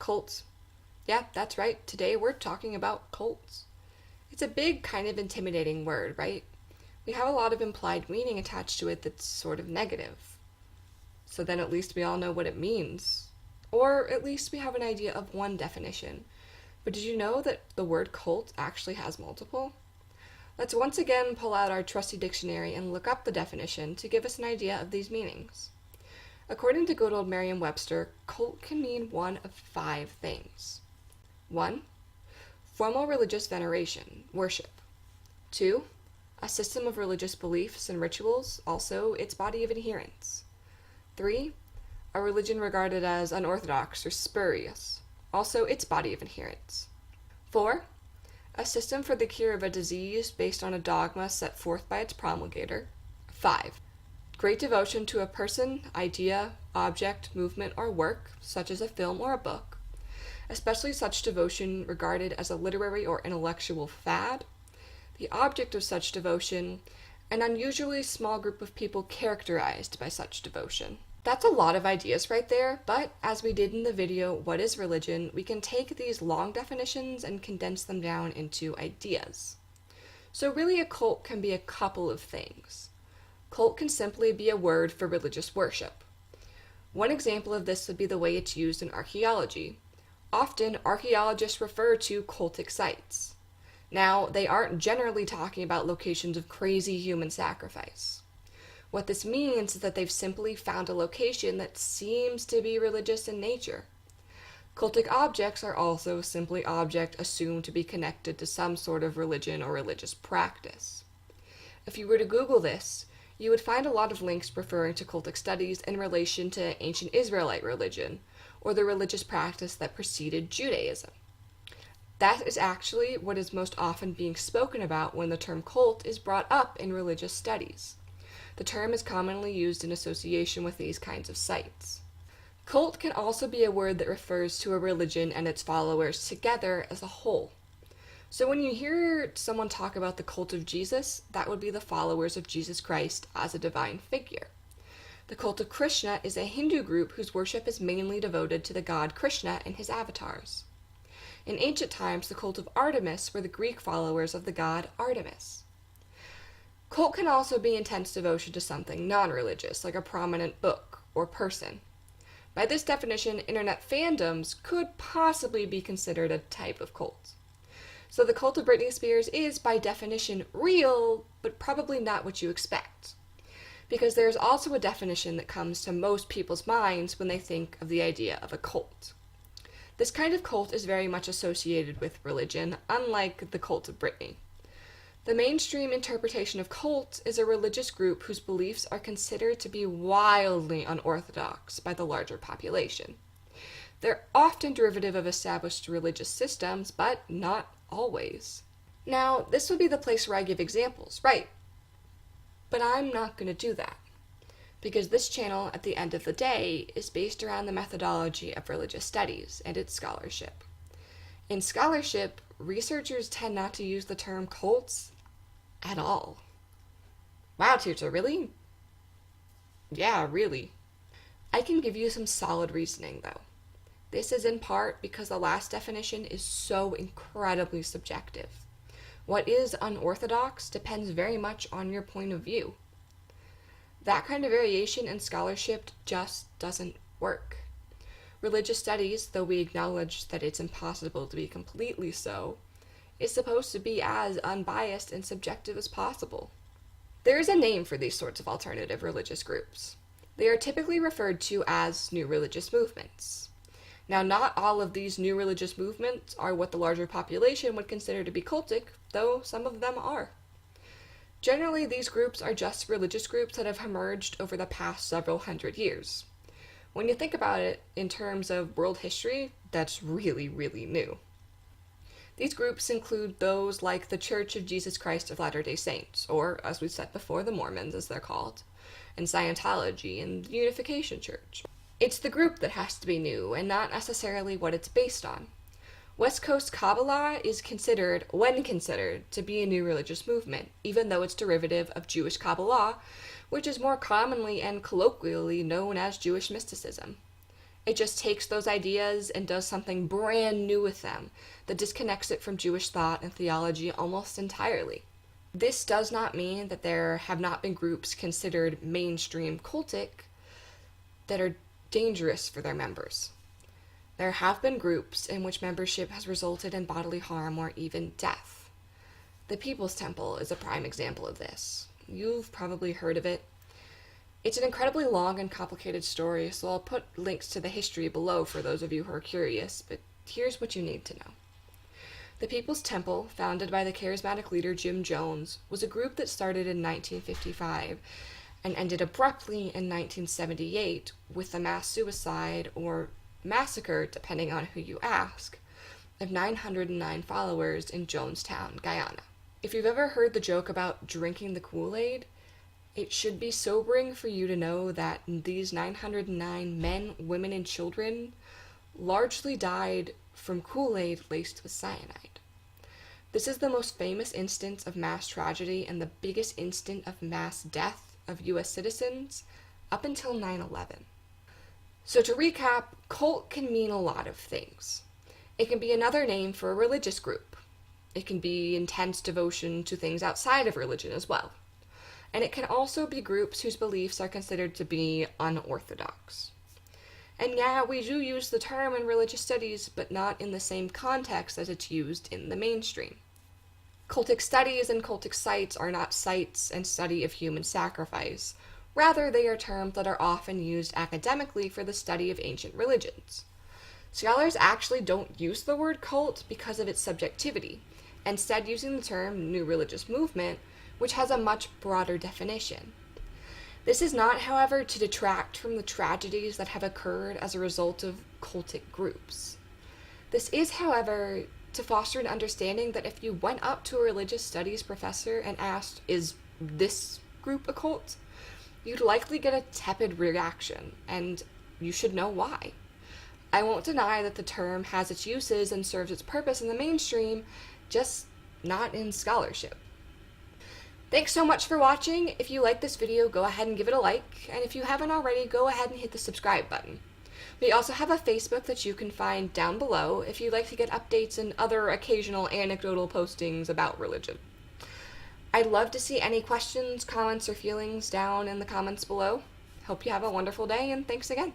cults. Yeah, that's right. Today we're talking about cults. It's a big, kind of intimidating word, right? We have a lot of implied meaning attached to it that's sort of negative. So then at least we all know what it means. Or at least we have an idea of one definition. But did you know that the word cult actually has multiple? Let's once again pull out our trusty dictionary and look up the definition to give us an idea of these meanings. According to good old Merriam-Webster, cult can mean one of 5 things. 1. Formal religious veneration, worship. 2. A system of religious beliefs and rituals, also its body of adherents. 3. A religion regarded as unorthodox or spurious, also its body of adherents. 4. A system for the cure of a disease based on a dogma set forth by its promulgator. 5. Great devotion to a person, idea, object, movement, or work, such as a film or a book, especially such devotion regarded as a literary or intellectual fad, the object of such devotion, an unusually small group of people characterized by such devotion. That's a lot of ideas right there, but as we did in the video, What is Religion?, we can take these long definitions and condense them down into ideas. So really a cult can be a couple of things. Cult can simply be a word for religious worship. One example of this would be the way it's used in archaeology. Often, archaeologists refer to cultic sites. Now, they aren't generally talking about locations of crazy human sacrifice. What this means is that they've simply found a location that seems to be religious in nature. Cultic objects are also simply objects assumed to be connected to some sort of religion or religious practice. If you were to Google this, you would find a lot of links referring to cultic studies in relation to ancient Israelite religion, or the religious practice that preceded Judaism. That is actually what is most often being spoken about when the term cult is brought up in religious studies. The term is commonly used in association with these kinds of sites. Cult can also be a word that refers to a religion and its followers together as a whole. So when you hear someone talk about the cult of Jesus, that would be the followers of Jesus Christ as a divine figure. The cult of Krishna is a Hindu group whose worship is mainly devoted to the god Krishna and his avatars. In ancient times, the cult of Artemis were the Greek followers of the god Artemis. Cult can also be intense devotion to something non-religious, like a prominent book or person. By this definition, internet fandoms could possibly be considered a type of cult. So the cult of Britney Spears is, by definition, real, but probably not what you expect. Because there's also a definition that comes to most people's minds when they think of the idea of a cult. This kind of cult is very much associated with religion, unlike the cult of Britney. The mainstream interpretation of cult is a religious group whose beliefs are considered to be wildly unorthodox by the larger population. They're often derivative of established religious systems, but not always. Now, this would be the place where I give examples, right? But I'm not going to do that, because this channel, at the end of the day, is based around the methodology of religious studies and its scholarship. In scholarship, researchers tend not to use the term cults at all. Wow, Tirza, really? Yeah, really. I can give you some solid reasoning, though. This is in part because the last definition is so incredibly subjective. What is unorthodox depends very much on your point of view. That kind of variation in scholarship just doesn't work. Religious studies, though we acknowledge that it's impossible to be completely so, is supposed to be as unbiased and subjective as possible. There is a name for these sorts of alternative religious groups. They are typically referred to as new religious movements. Now, not all of these new religious movements are what the larger population would consider to be cultic, though some of them are. Generally, these groups are just religious groups that have emerged over the past several hundred years. When you think about it in terms of world history, that's really, really new. These groups include those like the Church of Jesus Christ of Latter-day Saints, or, as we've said before, the Mormons, as they're called, and Scientology, and the Unification Church. It's the group that has to be new, and not necessarily what it's based on. West Coast Kabbalah is considered, when considered, to be a new religious movement, even though it's derivative of Jewish Kabbalah, which is more commonly and colloquially known as Jewish mysticism. It just takes those ideas and does something brand new with them that disconnects it from Jewish thought and theology almost entirely. This does not mean that there have not been groups considered mainstream cultic that are dangerous for their members. There have been groups in which membership has resulted in bodily harm or even death. The People's Temple is a prime example of this. You've probably heard of it. It's an incredibly long and complicated story, so I'll put links to the history below for those of you who are curious, but here's what you need to know. The People's Temple, founded by the charismatic leader Jim Jones, was a group that started in 1955 and ended abruptly in 1978 with the mass suicide or massacre, depending on who you ask, of 909 followers in Jonestown, Guyana. If you've ever heard the joke about drinking the Kool-Aid, it should be sobering for you to know that these 909 men, women, and children largely died from Kool-Aid laced with cyanide. This is the most famous instance of mass tragedy and the biggest instance of mass death of U.S. citizens up until 9/11. So to recap, cult can mean a lot of things. It can be another name for a religious group. It can be intense devotion to things outside of religion as well. And it can also be groups whose beliefs are considered to be unorthodox. And yeah, we do use the term in religious studies, but not in the same context as it's used in the mainstream. Cultic studies and cultic sites are not sites and study of human sacrifice. Rather, they are terms that are often used academically for the study of ancient religions. Scholars actually don't use the word cult because of its subjectivity, instead using the term new religious movement, which has a much broader definition. This is not, however, to detract from the tragedies that have occurred as a result of cultic groups. This is, however, to foster an understanding that if you went up to a religious studies professor and asked, "Is this group a cult?" you'd likely get a tepid reaction, and you should know why. I won't deny that the term has its uses and serves its purpose in the mainstream, just not in scholarship. Thanks so much for watching. If you like this video, go ahead and give it a like, and if you haven't already, go ahead and hit the subscribe button. We also have a Facebook that you can find down below if you'd like to get updates and other occasional anecdotal postings about religion. I'd love to see any questions, comments, or feelings down in the comments below. Hope you have a wonderful day, and thanks again.